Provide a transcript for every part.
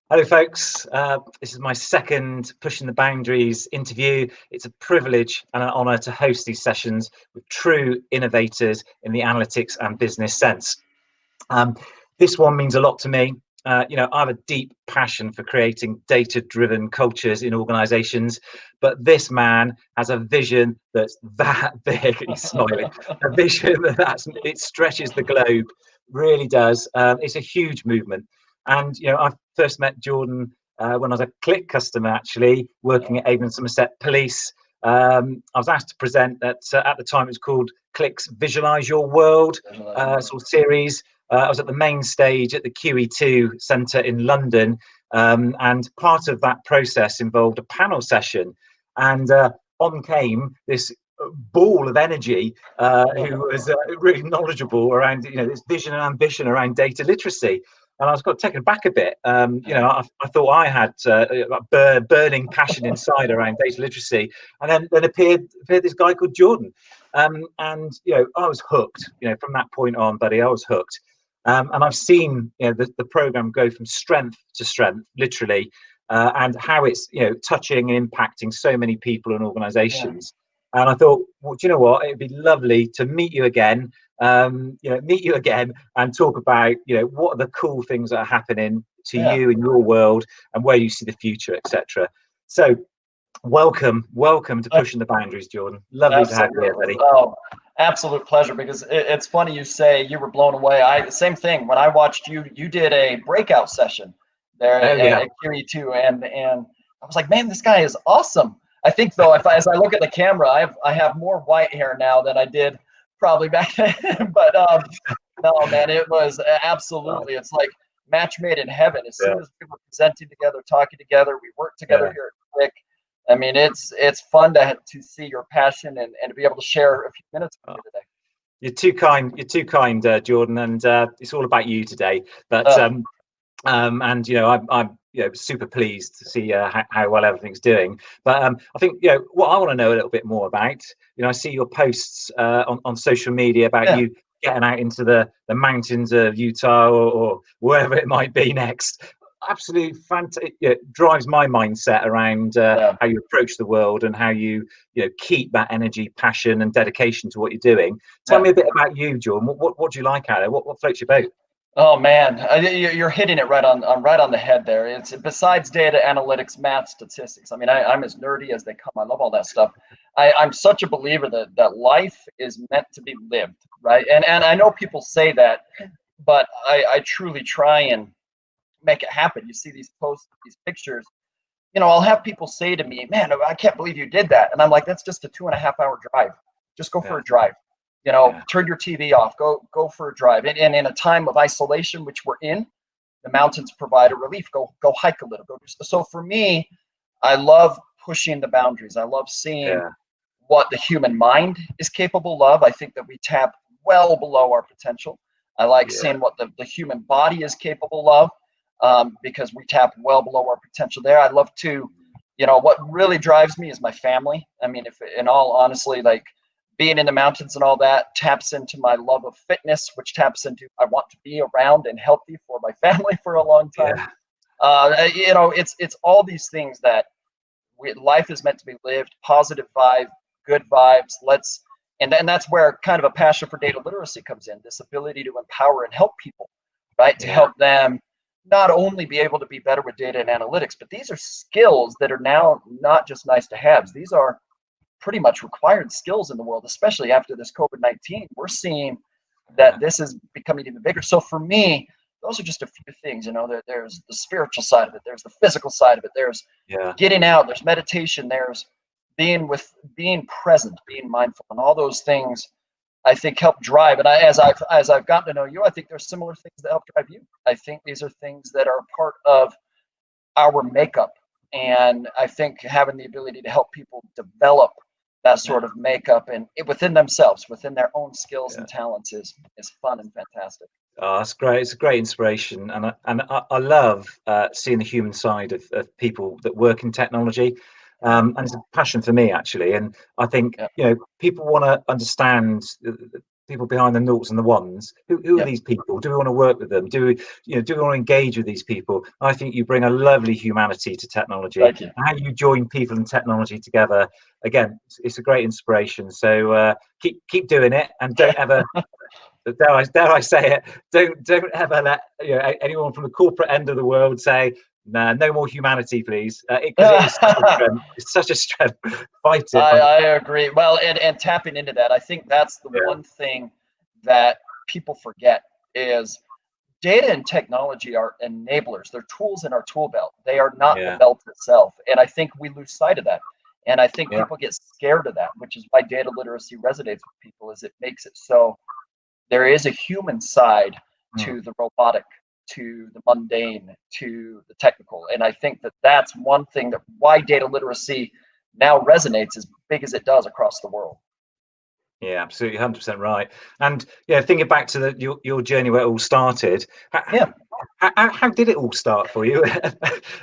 Hello, folks. This is my second Pushing the Boundaries interview. It's a privilege and an honour to host these sessions with true innovators in the analytics and business sense. This one means a lot to me. I have a deep passion for creating data-driven cultures in organisations, but this man has a vision that's that big. He's smiling. A vision it stretches the globe, really does. It's a huge movement. And I first met Jordan when I was a Click customer, actually working at Avon Somerset Police. I was asked to present at the time it was called Click's Visualize Your World sort of series. I was at the main stage at the QE2 Centre in London, and part of that process involved a panel session. And on came this ball of energy who was really knowledgeable around this vision and ambition around data literacy. And I was got taken back a bit. I thought I had burning passion inside around data literacy, and then appeared this guy called Jordan, and I was hooked. From that point on, buddy, I was hooked. And I've seen the program go from strength to strength, literally, and how it's touching and impacting so many people and organisations. Yeah. And I thought, well, do you know what? It'd be lovely to meet you again. And talk about what are the cool things that are happening to you in your world and where you see the future, etc. So welcome to Pushing the Boundaries, Jordan. Lovely to have you here, buddy. Oh, absolute pleasure, because it's funny you say you were blown away. Same thing. When I watched you did a breakout session there at QE2, and I was like, man, this guy is awesome. I think though, as I look at the camera, I have more white hair now than I did probably back then. But no, man, it was absolutely. It's like match made in heaven. As soon as we were presenting together, talking together, we worked together here at Click. I mean, it's fun to see your passion and to be able to share a few minutes with you today. You're too kind, Jordan, and it's all about you today. But and I'm super pleased to see how well everything's doing. But I think what I want to know a little bit more about. I see your posts on social media about you getting out into the mountains of Utah or wherever it might be next. Absolutely fantastic. It drives my mindset around how you approach the world and how you keep that energy, passion, and dedication to what you're doing. Tell me a bit about you, Jordan. What do you like out there? What floats your boat? Oh man, you're hitting it right on the head there. It's besides data analytics, math, statistics. I mean, I'm as nerdy as they come. I love all that stuff. I'm such a believer that life is meant to be lived, right? And I know people say that, but I truly try and make it happen. You see these posts, these pictures. I'll have people say to me, "Man, I can't believe you did that," and I'm like, "That's just a 2.5-hour drive. Just go for a drive." Turn your TV off, go for a drive. And in a time of isolation, which we're in, the mountains provide a relief. Go hike a little. So for me, I love pushing the boundaries. I love seeing what the human mind is capable of. I think that we tap well below our potential. I like seeing what the human body is capable of, because we tap well below our potential there. I love to, what really drives me is my family. I mean, if in all honestly, like, being in the mountains and all that taps into my love of fitness, which taps into I want to be around and healthy for my family for a long time. It's all these things that life is meant to be lived. Positive vibe, good vibes. And that's where kind of a passion for data literacy comes in. This ability to empower and help people, right? To help them not only be able to be better with data and analytics, but these are skills that are now not just nice to haves. These are pretty much required skills in the world, especially after this COVID-19. We're seeing that this is becoming even bigger. So for me, those are just a few things. There's the spiritual side of it, there's the physical side of it, there's getting out, there's meditation, there's being present, being mindful, and all those things I think help drive. And as I've gotten to know you, I think there's similar things that help drive you. I think these are things that are part of our makeup, and I think having the ability to help people develop that sort of makeup and within themselves, within their own skills and talents is fun and fantastic. Oh, that's great. It's a great inspiration. And I love seeing the human side of people that work in technology. And it's a passion for me, actually. And I think, people want to understand people behind the noughts and the ones. Who are these people? Do we want to work with them? Do we want to engage with these people? I think you bring a lovely humanity to technology. Thank you. How you join people and technology together, again, it's a great inspiration. So keep doing it, and don't ever, dare I say it, don't ever let anyone from the corporate end of the world say, nah, no more humanity, please, because it is such a strength. It's such a strength. Fight it. I agree. Well, and tapping into that, I think that's the one thing that people forget is data and technology are enablers. They're tools in our tool belt. They are not the belt itself. And I think we lose sight of that. And I think people get scared of that, which is why data literacy resonates with people, is it makes it so there is a human side to the robotic, to the mundane, to the technical. And I think that that's one thing that why data literacy now resonates as big as it does across the world. Yeah, absolutely, 100% right. And thinking back to your journey where it all started, how did it all start for you?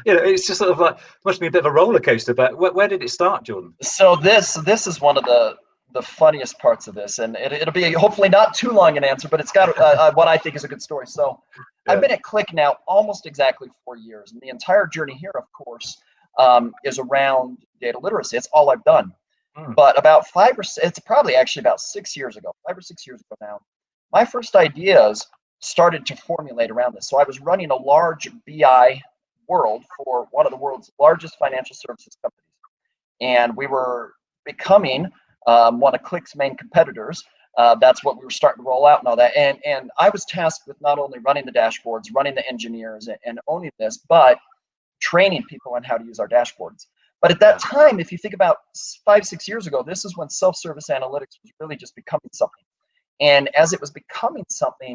It's just sort of like, must be a bit of a roller coaster, but where did it start, Jordan? So this is one of the funniest parts of this, and it'll be hopefully not too long an answer, but it's got what I think is a good story. So I've been at Click now almost exactly 4 years, and the entire journey here, of course, is around data literacy. It's all I've done. But about it's probably actually about 6 years ago, 5 or 6 years ago now, my first ideas started to formulate around this. So I was running a large BI world for one of the world's largest financial services companies. And we were becoming one of Click's main competitors. That's what we were starting to roll out and all that. And I was tasked with not only running the dashboards, running the engineers, and owning this, but training people on how to use our dashboards. But at that time, if you think about 5, 6 years ago, this is when self-service analytics was really just becoming something. And as it was becoming something,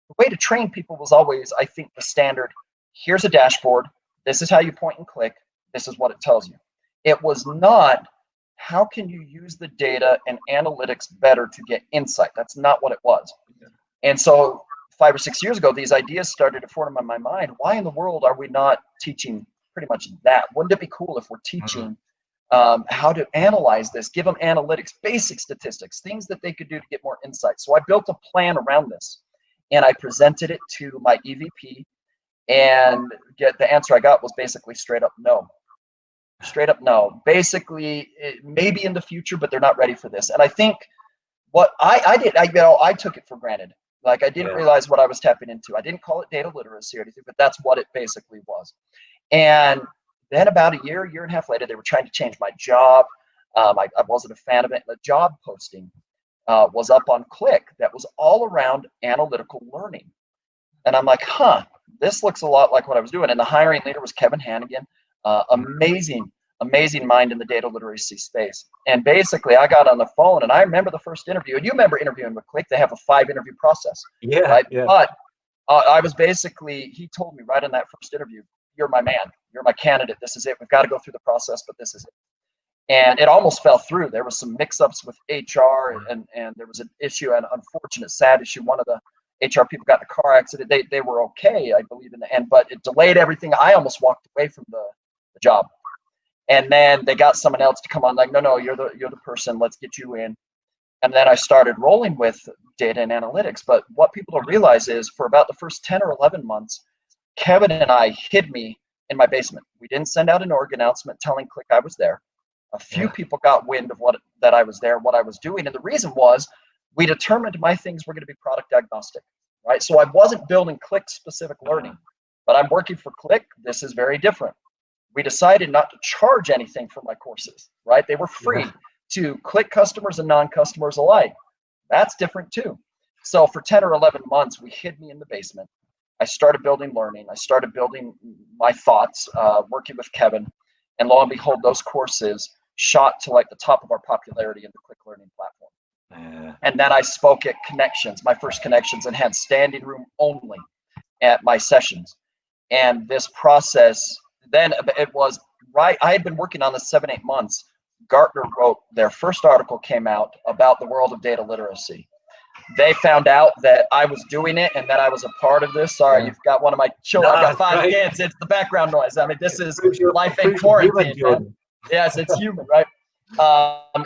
the way to train people was always, I think, the standard, here's a dashboard, this is how you point and click, this is what it tells you. It was not, how can you use the data and analytics better to get insight? That's not what it was. And so 5 or 6 years ago, these ideas started to form in my mind. Why in the world are we not teaching pretty much that? Wouldn't it be cool if we're teaching how to analyze this, give them analytics, basic statistics, things that they could do to get more insight? So I built a plan around this, and I presented it to my EVP, and the answer I got was basically straight up no. Straight up no. Basically, maybe in the future, but they're not ready for this. And I think what I did, I took it for granted. Like, I didn't realize what I was tapping into. I didn't call it data literacy or anything, but that's what it basically was. And then about a year and a half later, they were trying to change my job. I wasn't a fan of it. The job posting was up on Click that was all around analytical learning. And I'm like, this looks a lot like what I was doing. And the hiring leader was Kevin Hannigan, amazing mind in the data literacy space. And basically, I got on the phone, and I remember the first interview. And you remember interviewing with Click. They have a 5-interview process. Right? But I was basically, he told me right in that first interview, you're my man. You're my candidate. This is it. We've got to go through the process, but this is it. And it almost fell through. There was some mix-ups with HR, and there was an issue, an unfortunate, sad issue. One of the HR people got in a car accident. They were okay, I believe, in the end, but it delayed everything. I almost walked away from the job. And then they got someone else to come on, like, no, you're the person. Let's get you in. And then I started rolling with data and analytics. But what people don't realize is, for about the first 10 or 11 months, Kevin and I hid me in my basement. We didn't send out an org announcement telling Click I was there. A few people got wind of that I was there, what I was doing. And the reason was, we determined my things were going to be product agnostic, right? So I wasn't building Click specific learning, but I'm working for Click. This is very different. We decided not to charge anything for my courses, right? They were free to Click customers and non-customers alike. That's different too. So for 10 or 11 months, we hid me in the basement. I started building learning. I started building my thoughts, working with Kevin. And lo and behold, those courses shot to like the top of our popularity in the Click Learning platform. And then I spoke at Connections, my first Connections, and had standing room only at my sessions. And this process, then it was right. I had been working on this 7-8 months. Gartner wrote their first article, came out about the world of data literacy. They found out that I was doing it and that I was a part of this. Sorry, you've got one of my children. I've got 5 kids. It's the background noise. I mean, this is life in quarantine. Yes, it's human, right?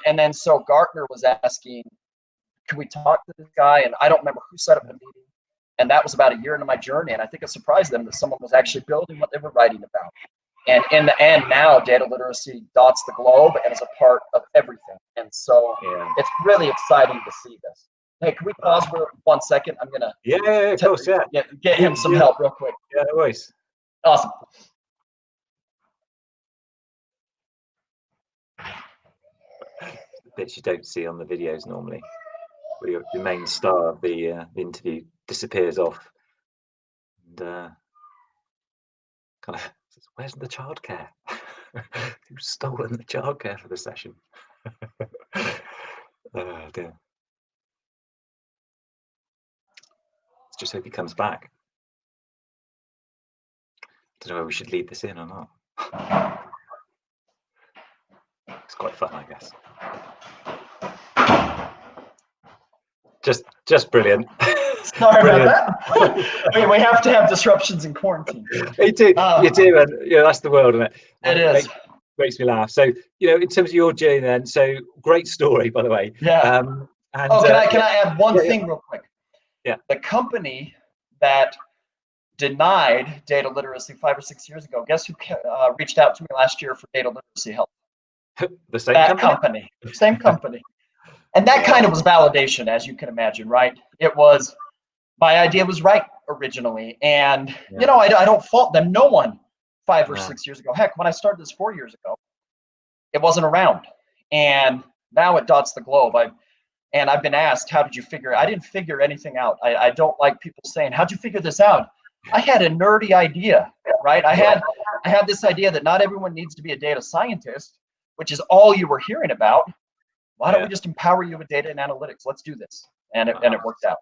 And then so Gartner was asking can we talk to this guy? And I don't remember who set up the meeting. And that was about a year into my journey. And I think it surprised them that someone was actually building what they were writing about. And in the end, now data literacy dots the globe and is a part of everything. And so it's really exciting to see this. Hey, can we pause for 1 second? I'm gonna of course, get him some help real quick. Yeah, no worries. Awesome. The bits you don't see on the videos normally, where the main star of the interview disappears off, and kind of says, "Where's the childcare? Who's stolen the childcare for the session?" Oh dear. Let's just hope he comes back. I don't know whether we should leave this in or not. It's quite fun, I guess. Just brilliant. Sorry about that. We have to have disruptions in quarantine. You do, and that's the world, isn't it? It is. Makes me laugh. So, in terms of your journey, then, so great story, by the way. Yeah. Can I add one thing real quick? Yeah. The company that denied data literacy 5 or 6 years ago, guess who reached out to me last year for data literacy help? The same company? Same company. And that kind of was validation, as you can imagine, right? It was, my idea was right originally. And, I don't fault them. No one 5 or 6 years ago. Heck, when I started this 4 years ago, it wasn't around. And now it dots the globe. I've been asked, how did you figure it? I didn't figure anything out. I don't like people saying, how'd you figure this out? I had a nerdy idea, right? I had this idea that not everyone needs to be a data scientist, which is all you were hearing about. Why don't we just empower you with data and analytics? Let's do this. And it worked out.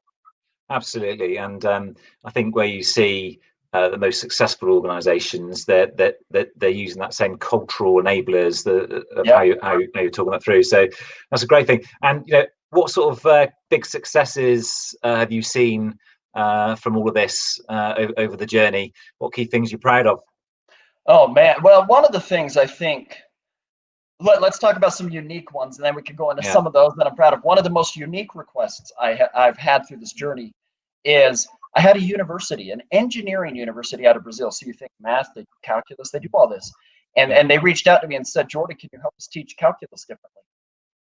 Absolutely. And I think where you see the most successful organizations, that they're using that same cultural enablers of how you're talking that through. So that's a great thing. And what sort of big successes have you seen from all of this over the journey? What key things you're proud of? Oh man, well, one of the things I think, let's talk about some unique ones, and then we can go into some of those that I'm proud of. One of the most unique requests I've had through this journey is I had a university, an engineering university out of Brazil. So you think math, they do calculus, they do all this. And they reached out to me and said, Jordan, can you help us teach calculus differently?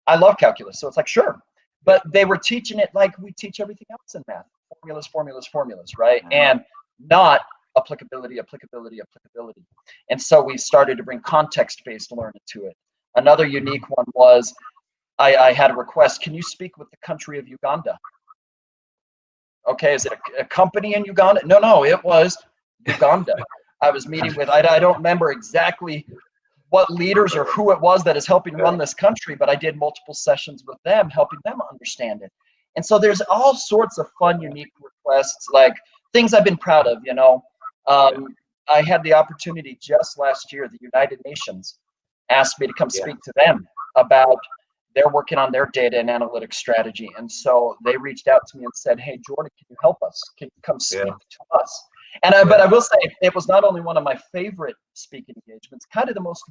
I love calculus, so it's like, sure. But they were teaching it like we teach everything else in math. Formulas, right? And not applicability. And so we started to bring context-based learning to it. Another unique one was I had a request, can you speak with the country of Uganda? Okay, is it a company in Uganda? No, it was Uganda. I was meeting with, I don't remember exactly what leaders or who it was that is helping run this country, but I did multiple sessions with them, helping them understand it. And so there's all sorts of fun, unique requests, like things I've been proud of, I had the opportunity just last year, the United Nations asked me to come speak to them about, they're working on their data and analytics strategy. And so they reached out to me and said, hey, Jordan, can you help us? Can you come speak to us? And but I will say, it was not only one of my favorite speaking engagements, kind of the most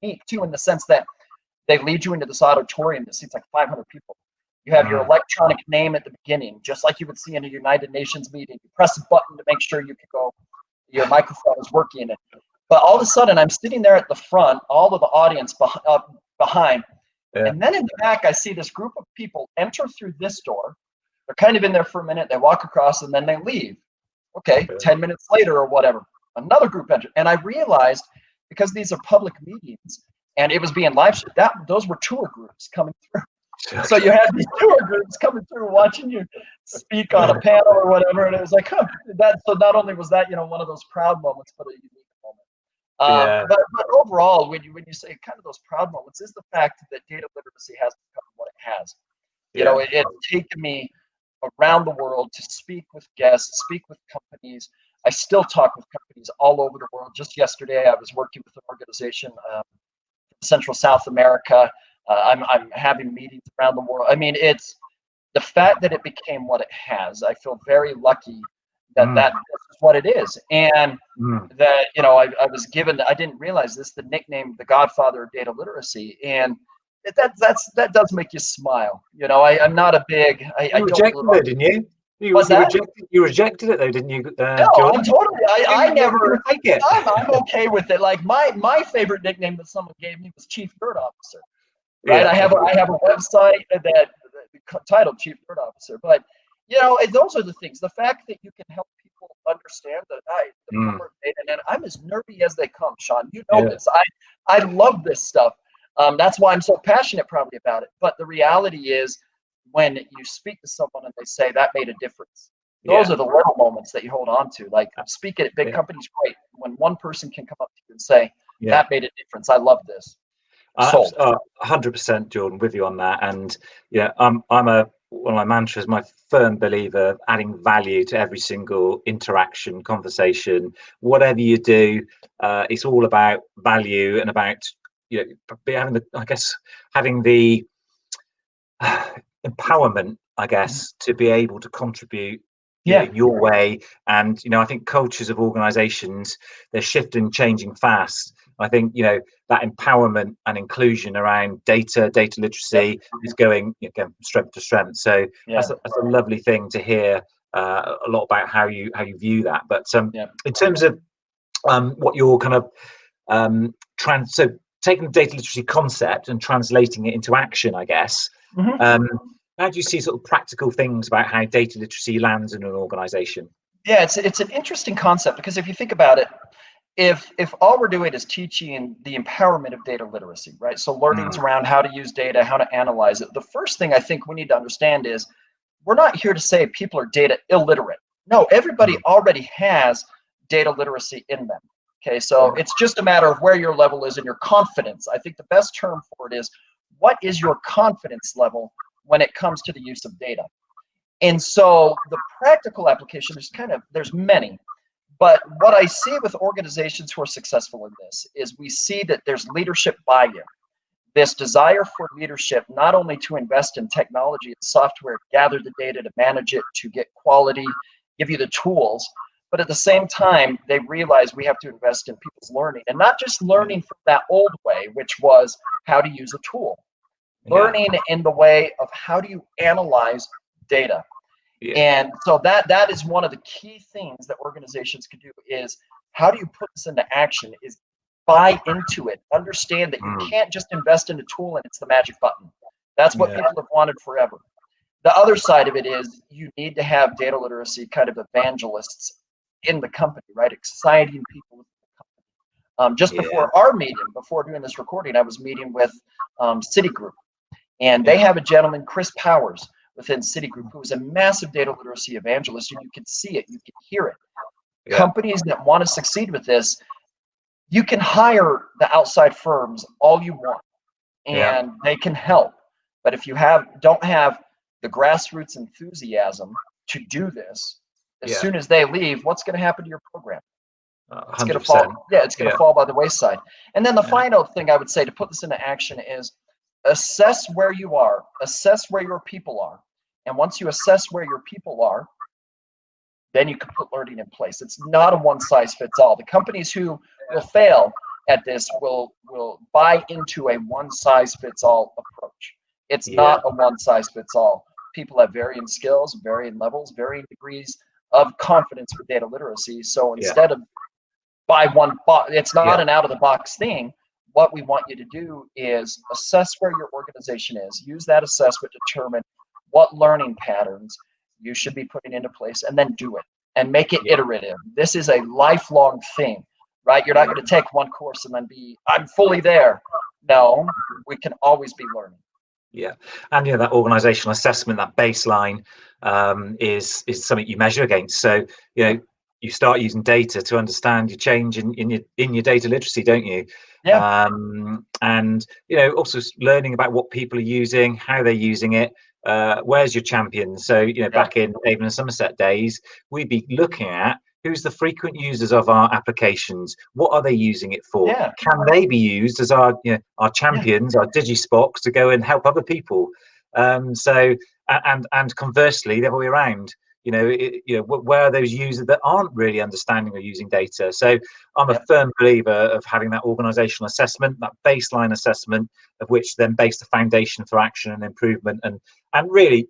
unique too, in the sense that they lead you into this auditorium that seats like 500 people. You have your electronic name at the beginning, just like you would see in a United Nations meeting. You press a button to make sure you can go, your microphone is working. But all of a sudden, I'm sitting there at the front, all of the audience behind. And then in the back, I see this group of people enter through this door. They're kind of in there for a minute. They walk across and then they leave. Okay, 10 minutes later or whatever, another group entered. And I realized, because these are public meetings and it was being live streamed, those were tour groups coming through. So you had these tour groups coming through watching you speak on a panel or whatever. And it was like, so not only was that, one of those proud moments, but a unique moment. But overall, when you say kind of those proud moments, is the fact that data literacy has become what it has. It's taken me around the world to speak with guests, speak with companies. I still talk with companies all over the world. Just yesterday, I was working with an organization Central South America. I'm having meetings around the world. I mean, it's the fact that it became what it has. I feel very lucky that that is what it is, and that I was given. I didn't realize this. The nickname, the Godfather of data literacy, and that does make you smile. You know, I'm not a big. I You don't rejected love. it, didn't you? What's that? You rejected it though, didn't you, No, I'm Jordan? totally. I You weren't never. going to take it. I'm okay with it. Like my favorite nickname that someone gave me was Chief Nerd Officer. Right? Yeah. I have a website that titled Chief Nerd Officer. But you know, those are the things. The fact that you can help people understand the Mm, power of data, and I'm as nerdy as they come, Sean. You know yeah. this. I love this stuff. That's why I'm so passionate, probably, about it. But the reality is, when you speak to someone and they say that made a difference, those Yeah. are the little moments that you hold on to. Like speaking at big Yeah. companies, great. When one person can come up to you and say Yeah. that made a difference, I love this. Sold. 100%, Jordan, with you on that. And yeah, I'm one of my mantras, my firm believer, adding value to every single interaction, conversation, whatever you do. It's all about value and about having having the empowerment, I guess, to be able to contribute in your way. And I think cultures of organizations, they're shifting, changing fast. I think that empowerment and inclusion around data literacy is going again from strength to strength. So that's a lovely thing to hear a lot about how you view that. But in terms of what you're kind of so taking the data literacy concept and translating it into action, I guess. How do you see sort of practical things about how data literacy lands in an organization? Yeah, it's an interesting concept, because if you think about it, if all we're doing is teaching the empowerment of data literacy, right? So learnings around how to use data, how to analyze it. The first thing I think we need to understand is we're not here to say people are data illiterate. No, everybody already has data literacy in them. Okay, so it's just a matter of where your level is and your confidence. I think the best term for it is, what is your confidence level when it comes to the use of data? And so the practical application, there's many. But what I see with organizations who are successful in this is we see that there's leadership buy-in, this desire for leadership, not only to invest in technology and software, gather the data, to manage it, to get quality, give you the tools, but at the same time, they realize we have to invest in people's learning, and not just learning from that old way, which was how to use a tool, learning in the way of how do you analyze data. And so that is one of the key things that organizations can do, is how do you put this into action, is buy into it, understand that you can't just invest in a tool and it's the magic button. That's what people have wanted forever. The other side of it is you need to have data literacy kind of evangelists in the company, right? Exciting people with the company. Just before our meeting, before doing this recording, I was meeting with Citigroup, and they have a gentleman, Chris Powers, within Citigroup, who is a massive data literacy evangelist, and you can see it, you can hear it. Companies that want to succeed with this, you can hire the outside firms all you want, and they can help. But if you don't have the grassroots enthusiasm to do this, as soon as they leave, what's going to happen to your program? It's going to fall. Yeah, it's going to fall by the wayside. And then the final thing I would say to put this into action is assess where you are, assess where your people are. And once you assess where your people are, then you can put learning in place. It's not a one size fits all. The companies who will fail at this will buy into a one size fits all approach. It's not a one size fits all. People have varying skills, varying levels, varying degrees of confidence with data literacy. So instead of buy one box, it's not an out of the box thing. What we want you to do is assess where your organization is, use that assessment to determine what learning patterns you should be putting into place, and then do it and make it iterative. This is a lifelong thing, right? You're not going to take one course and then I'm fully there. No, we can always be learning. Yeah, and that organizational assessment, that baseline, is something you measure against. So you start using data to understand your change in your data literacy, don't you? And also learning about what people are using, how they're using it. Where's your champions? So back in Avon and Somerset days, we'd be looking at who's the frequent users of our applications. What are they using it for? Can they be used as our champions, our DigiSpocks, to go and help other people? And conversely, the other way around. where are those users that aren't really understanding or using data? So I'm a firm believer of having that organizational assessment, that baseline assessment, of which then base the foundation for action and improvement, and really,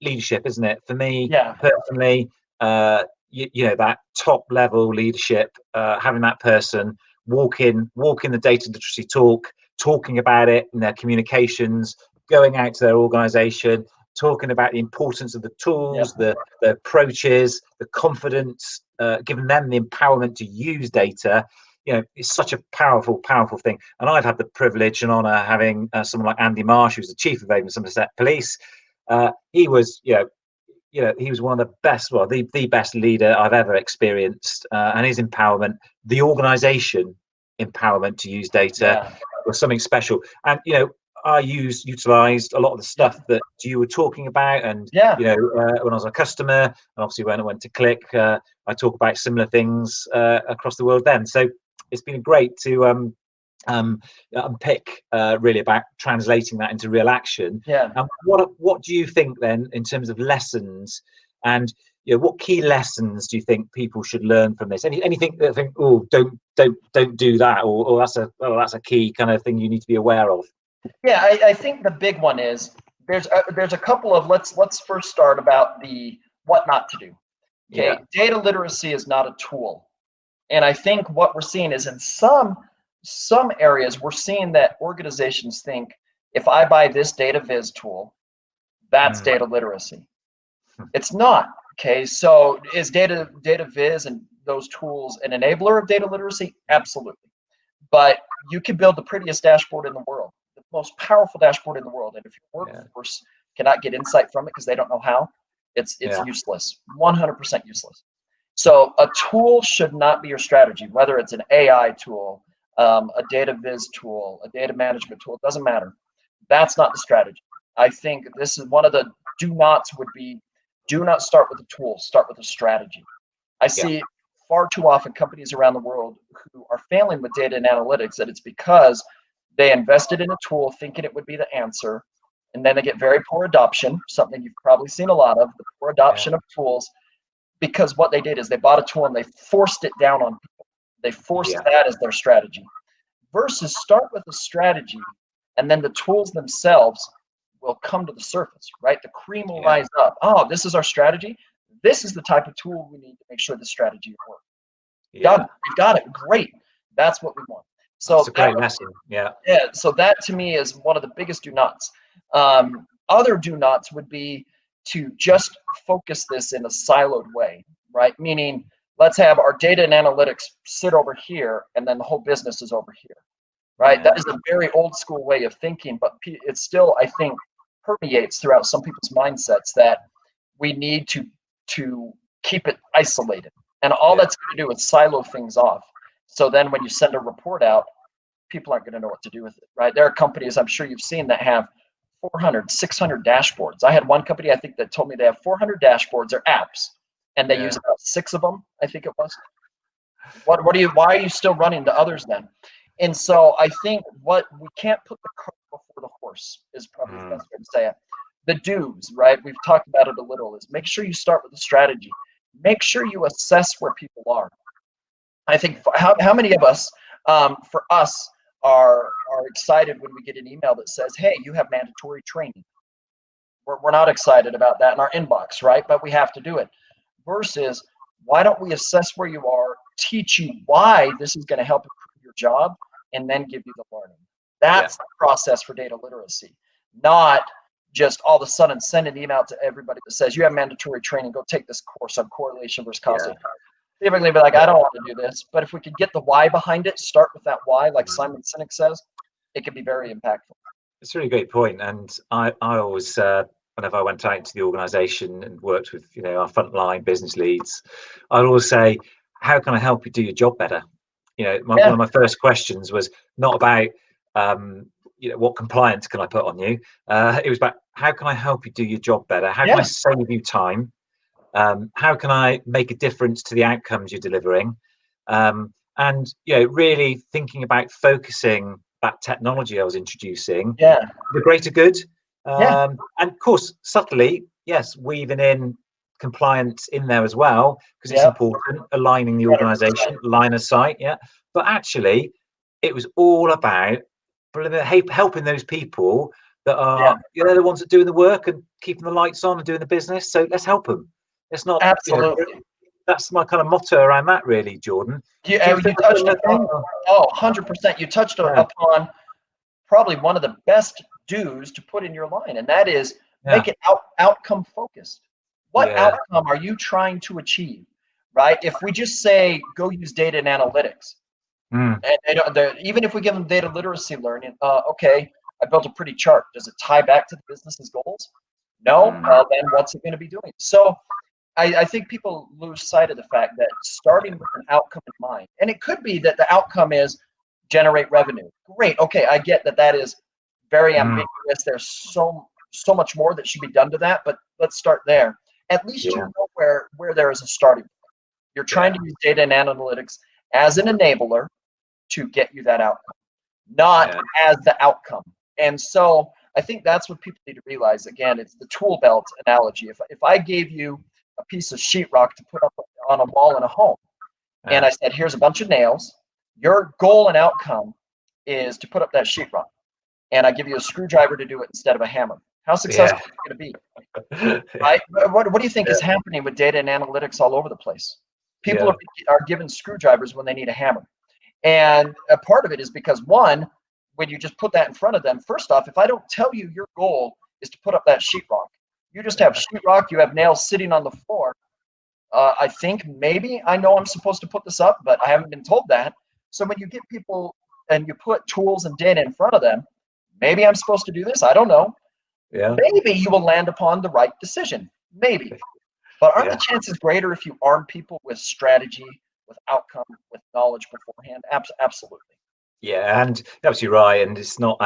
leadership, isn't it? For me personally, that top level leadership, having that person walk in the data literacy talking about it in their communications, going out to their organization, talking about the importance of the tools, the approaches, the confidence, giving them the empowerment to use data. It's such a powerful thing. And I've had the privilege and honor having someone like Andy Marsh, who's the chief of Avon Somerset Police. He was one of the best, the best leader I've ever experienced, and his empowerment, the organization empowerment to use data was something special. And I utilized a lot of the stuff that you were talking about, and when I was a customer, and obviously when I went to Click, I talk about similar things across the world then. So it's been great to unpick really about translating that into real action. What do you think then in terms of lessons, and what key lessons do you think people should learn from this? Anything that think, don't do that, or that's a key kind of thing you need to be aware of? I think the big one is there's a couple of let's first start about the what not to do. Data literacy is not a tool, and I think what we're seeing is in some areas we're seeing that organizations think if I buy this data viz tool, that's data literacy. It's not. So is data viz and those tools an enabler of data literacy? Absolutely. But you can build the prettiest dashboard in the world, the most powerful dashboard in the world, and if your workforce cannot get insight from it because they don't know how, it's useless, 100% useless. So a tool should not be your strategy, whether it's an AI tool, a data viz tool, a data management tool, it doesn't matter. That's not the strategy. I think this is one of the do nots would be, do not start with a tool, start with a strategy. I see far too often companies around the world who are failing with data and analytics, that it's because they invested in a tool thinking it would be the answer, and then they get very poor adoption, something you've probably seen a lot of, the poor adoption of tools, because what they did is they bought a tool and they forced it down on people. They forced that as their strategy. Versus start with a strategy, and then the tools themselves will come to the surface, right? The cream will rise up. Oh, this is our strategy. This is the type of tool we need to make sure the strategy works. Done. We've got it. Great. That's what we want. So that's a great lesson. So that to me is one of the biggest do nots. Other do nots would be to just focus this in a siloed way, right? Meaning, let's have our data and analytics sit over here, and then the whole business is over here, right? That is a very old school way of thinking, but it still, I think, permeates throughout some people's mindsets that we need to keep it isolated. And all that's going to do is silo things off. So then when you send a report out, people aren't going to know what to do with it, right? There are companies, I'm sure you've seen, that have 400, 600 dashboards. I had one company, I think, that told me they have 400 dashboards or apps, and they use about 6 of them, I think it was. Why are you still running the others then? And so I think what we can't put the cart before the horse is probably the best way to say it. The do's, right? We've talked about it a little, is make sure you start with a strategy. Make sure you assess where people are. I think how many of us, for us, are excited when we get an email that says, hey, you have mandatory training. We're not excited about that in our inbox, right? But we have to do it. Versus, why don't we assess where you are, teach you why this is going to help improve your job, and then give you the learning. That's the process for data literacy, not just all of a sudden send an email to everybody that says you have mandatory training, go take this course on correlation versus causation. Typically be like, I don't want to do this. But if we could get the why behind it, start with that why, like Simon Sinek says, it can be very impactful. It's a really great point. And I always, whenever I went out into the organization and worked with, our frontline business leads, I'd always say, how can I help you do your job better? One of my first questions was not about, what compliance can I put on you? It was about, how can I help you do your job better? How can I save you time? How can I make a difference to the outcomes you're delivering? And really thinking about focusing that technology I was introducing, the greater good. And of course, subtly, weaving in compliance in there as well, because it's Yep. important, aligning the 100%. organization, line of sight. Yeah. But actually, it was all about helping those people that Yeah, are, they're the ones that are doing the work and keeping the lights on and doing the business. So let's help them. It's not, absolutely. that's my kind of motto around that, really, Jordan. You, Do you you feel a touched similar upon, thing? oh, 100%. You touched Yeah, upon probably one of the best do's to put in your line, and that is yeah, make it outcome focused. What yeah. outcome are you trying to achieve, right? If we just say go use data and analytics, Mm, and even if we give them data literacy learning, okay, I built a pretty chart. Does it tie back to the business's goals? No. mm, Well, then what's it going to be doing? So I think people lose sight of the fact that starting with an outcome in mind, and it could be that the outcome is generate revenue. Great. Okay, I get that that is very mm, ambiguous. There's so much more that should be done to that, but let's start there. At least you yeah, know where there is a starting point. You're trying yeah, to use data and analytics as an enabler to get you that outcome, not yeah, as the outcome. And so I think that's what people need to realize. Again, it's the tool belt analogy. If I gave you a piece of sheetrock to put up on a wall in a home, and yeah, I said, here's a bunch of nails, your goal and outcome is to put up that sheetrock, and I give you a screwdriver to do it instead of a hammer. How yeah, successful are you going to be? yeah, Right? What do you think is happening with data and analytics all over the place? People yeah, are given screwdrivers when they need a hammer. And a part of it is because, one, when you just put that in front of them, first off, if I don't tell you your goal is to put up that sheetrock, you just have yeah, sheetrock, you have nails sitting on the floor. I think maybe I know I'm supposed to put this up, but I haven't been told that. So when you get people and you put tools and data in front of them, maybe I'm supposed to do this. I don't know. yeah, Maybe you will land upon the right decision. Maybe. But aren't the yeah. chances greater if you arm people with strategy, with outcome, with knowledge beforehand? Absolutely. Yeah, and you're absolutely right. And it's not,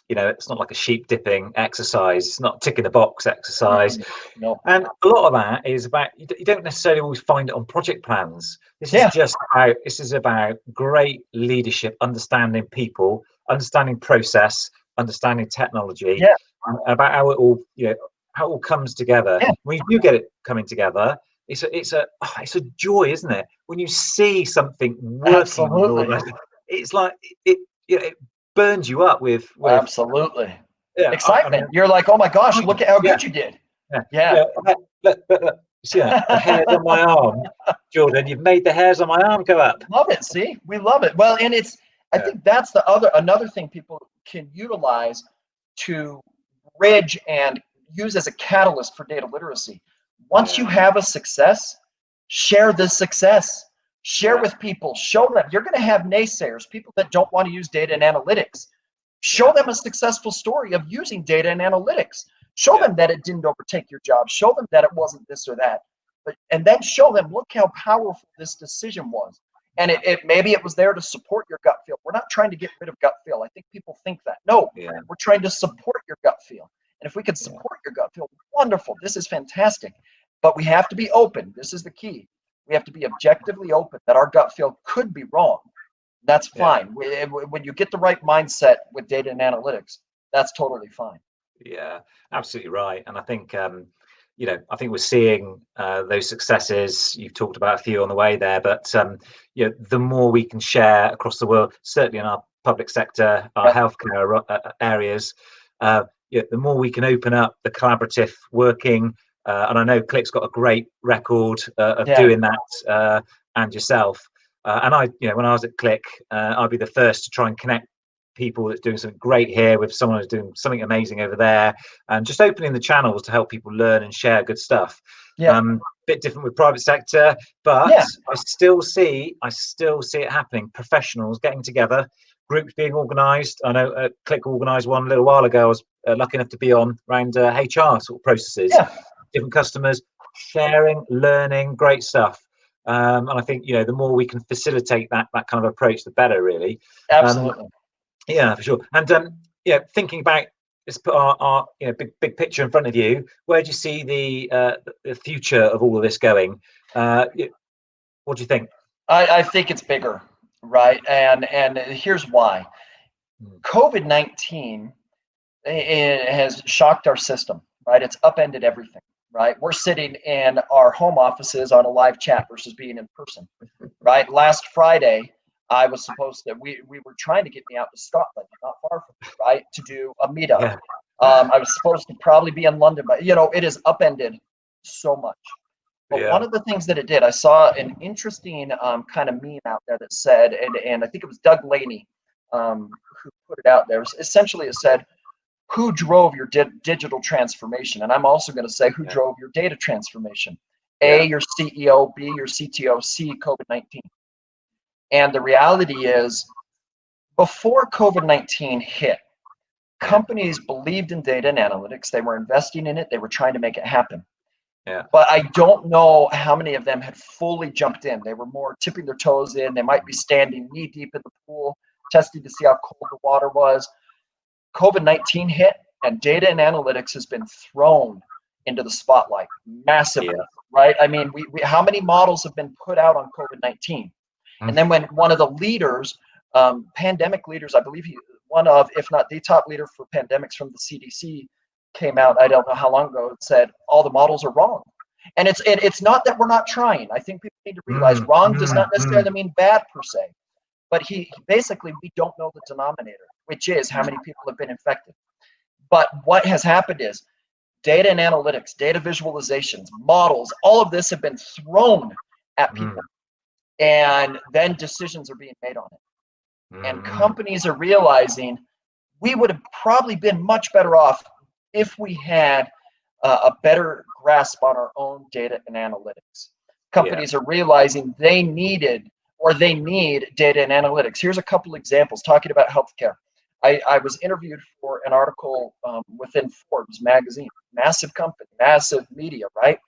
it's not like a sheep dipping exercise. It's not ticking the box exercise. No. And a lot of that is about, you don't necessarily always find it on project plans. Yeah. This is about great leadership, understanding people, understanding process, understanding technology, Yeah. and about how it all, how it all comes together. Yeah. When you do get it coming together, it's a joy, isn't it? When you see something working in your Absolutely. organization, it's like it burns you up with Absolutely. yeah. I mean, Excitement. You're like, oh my gosh, look at how yeah, good you did. yeah, Yeah. yeah. Look, you see that? The hairs on my arm, Jordan. You've made the hairs on my arm go up. Love it. See, we love it. Well, and I Yeah, think that's another thing people can utilize to bridge and use as a catalyst for data literacy. Once you yeah, have a success, share the success. Share yeah, with people. Show them. You're going to have naysayers, people that don't want to use data and analytics. Show yeah, them a successful story of using data and analytics. Show yeah, them that it didn't overtake your job. Show them that it wasn't this or that. And then show them, look how powerful this decision was. And maybe it was there to support your gut feel. We're not trying to get rid of gut feel. I think people think that. No, yeah, we're trying to support your gut feel. And if we could yeah, support your gut feel, wonderful. This is fantastic. But we have to be open. This is the key. We have to be objectively open that our gut feel could be wrong. That's yeah. fine. When you get the right mindset with data and analytics, that's totally fine. Yeah, absolutely right. And I think, I think we're seeing those successes. You've talked about a few on the way there, but the more we can share across the world, certainly in our public sector, our Yep. healthcare areas, the more we can open up the collaborative working. And I know Click's got a great record of Yeah. doing that, and yourself. And when I was at Click, I'd be the first to try and connect people that's doing something great here with someone who's doing something amazing over there, and just opening the channels to help people learn and share good stuff. Yeah. Bit different with private sector, but Yeah. I still see it happening. Professionals getting together, groups being organised. I know Click organised one a little while ago. I was lucky enough to be on around HR sort of processes, Yeah. different customers, sharing, learning, great stuff. And I think the more we can facilitate that kind of approach, the better, really. Absolutely. Yeah, for sure. And thinking about, let's put our big picture in front of you. Where do you see the future of all of this going? What do you think? I think it's bigger, right? And here's why. Mm, COVID-19 has shocked our system, right? It's upended everything. right? We're sitting in our home offices on a live chat versus being in person, right? Last Friday, I was supposed to, we were trying to get me out to Scotland, not far from me, right, to do a meetup. Yeah. I was supposed to probably be in London, but it has upended so much. But one of the things that it did, I saw an interesting kind of meme out there that said, and I think it was Doug Laney who put it out there. Essentially, it said, who drove your digital transformation? And I'm also going to say, who drove your data transformation? A, your CEO, B, your CTO, C, COVID-19. And the reality is, before COVID-19 hit, companies believed in data and analytics. They were investing in it. They were trying to make it happen. Yeah. But I don't know how many of them had fully jumped in. They were more tipping their toes in. They might be standing knee deep in the pool, testing to see how cold the water was. COVID-19 hit, and data and analytics has been thrown into the spotlight massively, right? I mean, how many models have been put out on COVID-19? And then when one of the leaders, pandemic leaders, I believe one of, if not the top leader for pandemics from the CDC, came out, I don't know how long ago, and said all the models are wrong. And it's not that we're not trying. I think people need to realize wrong does not necessarily mean bad per se. But basically, we don't know the denominator, which is how many people have been infected. But what has happened is data and analytics, data visualizations, models, all of this have been thrown at people. And then decisions are being made on it. And companies are realizing we would have probably been much better off if we had a better grasp on our own data and analytics. Companies are realizing they need data and analytics. Here's a couple examples talking about healthcare. I was interviewed for an article within Forbes magazine, massive company, massive media, right?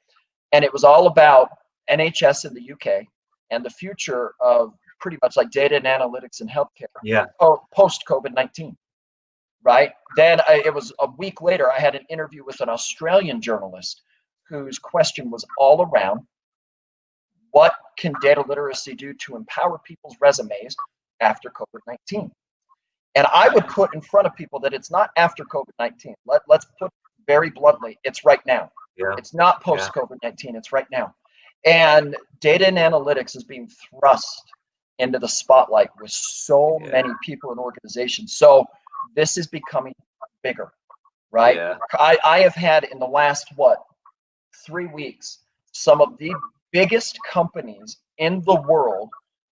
And it was all about NHS in the UK and the future of pretty much like data and analytics in healthcare post COVID-19, right? Then it was a week later, I had an interview with an Australian journalist whose question was all around what can data literacy do to empower people's resumes after COVID-19? And I would put in front of people that it's not after COVID-19. Let's put very bluntly, it's right now. It's not post COVID-19, it's right now. And data and analytics is being thrust into the spotlight with so many people and organizations. So this is becoming bigger, right? I have had in the last, 3 weeks, some of the biggest companies in the world,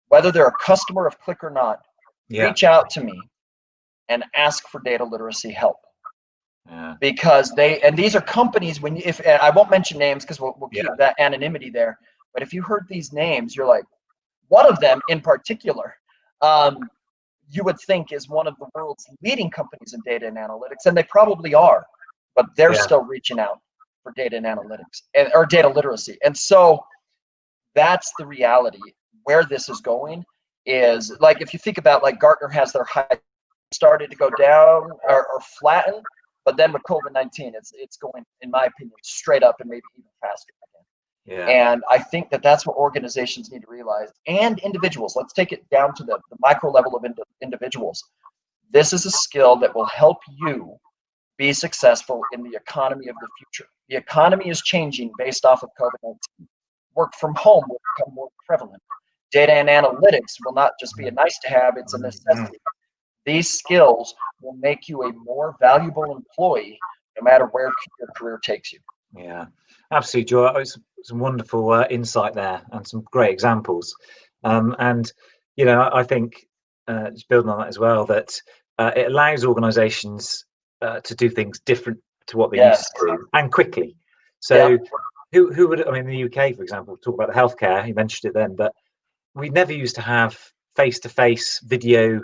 whether they're a customer of Click or not, reach out to me and ask for data literacy help. Because these are companies, and I won't mention names because we'll keep that anonymity there, but if you heard these names, you're like, one of them in particular, you would think is one of the world's leading companies in data and analytics, and they probably are, but they're still reaching out for data and analytics or data literacy. And so that's the reality. Where this is going is, like, if you think about, like, Gartner has their high started to go down or flatten, but then with COVID-19, it's going, in my opinion, straight up and maybe even faster again. And I think that's what organizations need to realize, and individuals. Let's take it down to the micro level of individuals. This is a skill that will help you be successful in the economy of the future. The economy is changing based off of COVID-19. Work from home will become more prevalent. Data and analytics will not just be a nice to have, it's a necessity. These skills will make you a more valuable employee no matter where your career takes you. Yeah, absolutely, Joe. It's some wonderful insight there and some great examples. And, I think, just building on that as well, that it allows organizations to do things different to what they used to do, and quickly. So who would, in the UK, for example, talk about the healthcare, you mentioned it then, but we never used to have face-to-face video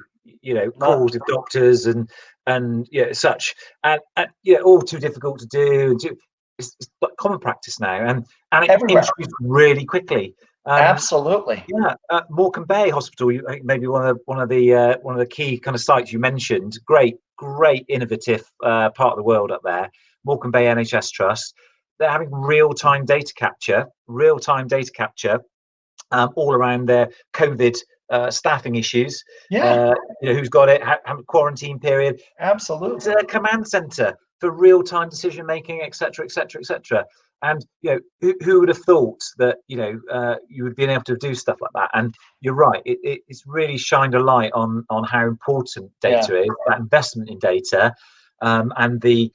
calls with doctors and such, and all too difficult to do. It's like common practice now, and it introduced really quickly. Absolutely. Morecambe Bay Hospital, maybe one of the key kind of sites you mentioned. Great innovative part of the world up there. Morecambe Bay NHS Trust. They're having real-time data capture, all around their COVID staffing issues. Who's got it? How quarantine period? Absolutely. It's a command center for real-time decision making, etc., etc., etc. And who would have thought that you would be able to do stuff like that? And you're right, it's really shined a light on how important data is, that investment in data, and the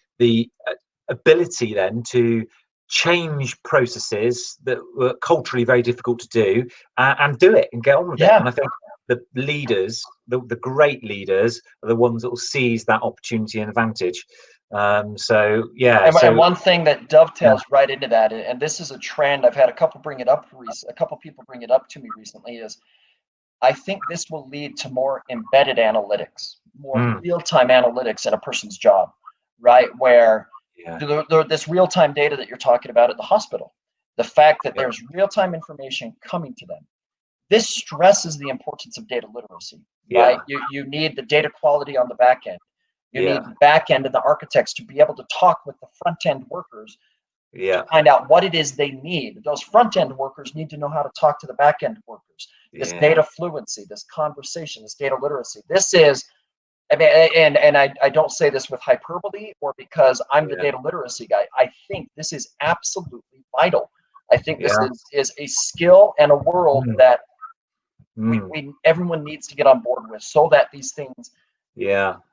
ability then to change processes that were culturally very difficult to do, and do it and get on with it. And I think the leaders, the great leaders, are the ones that will seize that opportunity and advantage. And one thing that dovetails right into that, and this is a trend I've had a couple people bring it up to me recently, is I think this will lead to more embedded analytics, more real-time analytics in a person's job, right? Where this real-time data that you're talking about at the hospital, the fact that there's real-time information coming to them, this stresses the importance of data literacy, right? You need the data quality on the back end. You need the back end and the architects to be able to talk with the front end workers to find out what it is they need. Those front end workers need to know how to talk to the back end workers. This data fluency, this conversation, this data literacy. This is, I mean, and I don't say this with hyperbole or because I'm the data literacy guy. I think this is absolutely vital. I think this is a skill and a world that everyone needs to get on board with, so that these things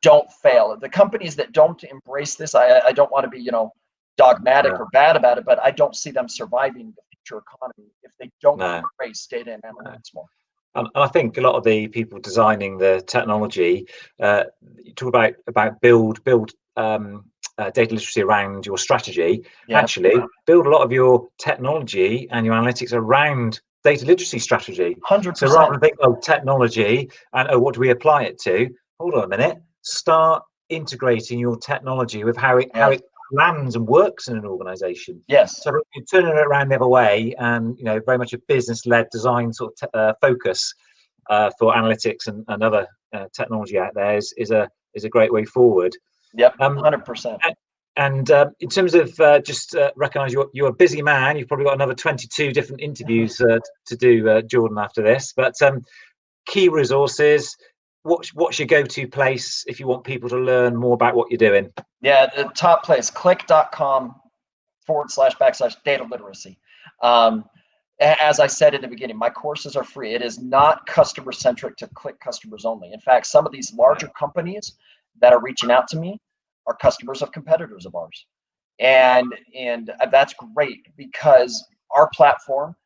don't fail. The companies that don't embrace this, I don't want to be dogmatic or bad about it, but I don't see them surviving the future economy if they don't embrace data and analytics more. And I think a lot of the people designing the technology talk about build data literacy around your strategy. Actually, build a lot of your technology and your analytics around data literacy strategy. 100%. So rather than think, technology and what do we apply it to? Hold on a minute. Start integrating your technology with how it lands and works in an organization. So you're turning it around the other way, and very much a business-led design sort of focus for analytics and other technology out there is a great way forward. 100%. And in terms of just recognise you're a busy man. You've probably got another 22 different interviews to do, Jordan, after this. But key resources. What's your go-to place if you want people to learn more about what you're doing? The top place, click.com/data literacy. As I said in the beginning, my courses are free. It is not customer centric to Click customers only. In fact, some of these larger companies that are reaching out to me are customers of competitors of ours. And that's great, because our platform,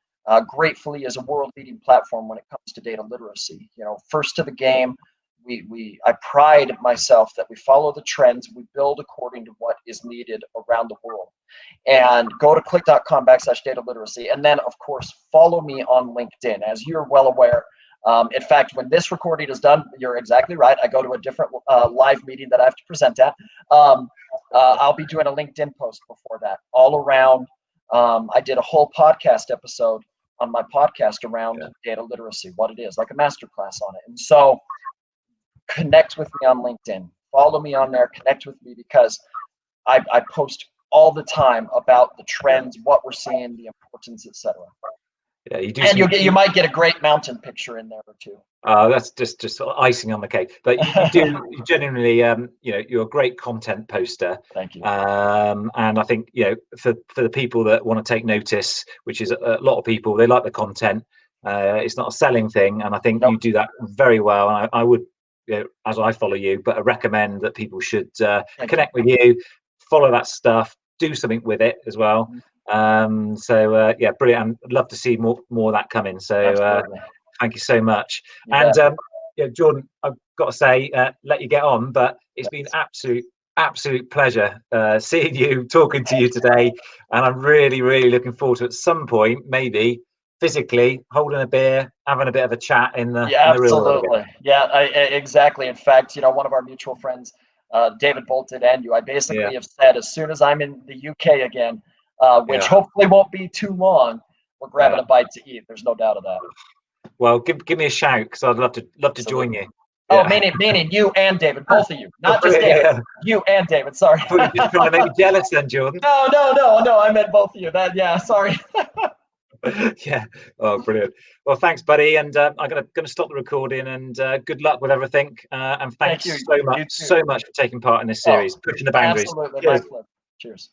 gratefully, is a world leading platform when it comes to data literacy. First to the game. I pride myself that we follow the trends. We build according to what is needed around the world. And go to click.com/data literacy. And then, of course, follow me on LinkedIn. As you're well aware, in fact, when this recording is done, you're exactly right. I go to a different live meeting that I have to present at. I'll be doing a LinkedIn post before that, all around. I did a whole podcast episode on my podcast around data literacy, what it is, like a masterclass on it. And so connect with me on LinkedIn. Follow me on there. Connect with me, because I post all the time about the trends, what we're seeing, the importance, etc. You do. And you might get a great mountain picture in there or two. That's just icing on the cake. But you genuinely, you're a great content poster. Thank you. And I think for the people that want to take notice, which is a lot of people, they like the content. It's not a selling thing, and I think you do that very well. And I would, as I follow you, but I recommend that people should connect with you, follow that stuff, do something with it as well. Brilliant. I'd love to see more of that coming. So thank you so much. And Jordan, I've got to say, let you get on, but it's been absolute pleasure seeing you, talking to you today, and I'm really looking forward to, at some point, maybe physically holding a beer, having a bit of a chat in the real world again. Exactly. In fact, one of our mutual friends, David Bolton, and you, I basically have said, as soon as I'm in the UK again, which hopefully won't be too long, we're grabbing a bite to eat. There's no doubt of that. Well, give me a shout, because I'd love to join you. Oh, meaning you and David, both of you, not just David. You and David. Sorry. I thought you were just trying to make me jealous, then, Jordan. No. I meant both of you. Sorry. Yeah. Oh, brilliant. Well, thanks, buddy. And I'm gonna stop the recording. And good luck with everything. And Thank thanks you. so much, You too. so much for taking part in this Oh, series, pushing the boundaries. absolutely. My Cheers. pleasure. Cheers.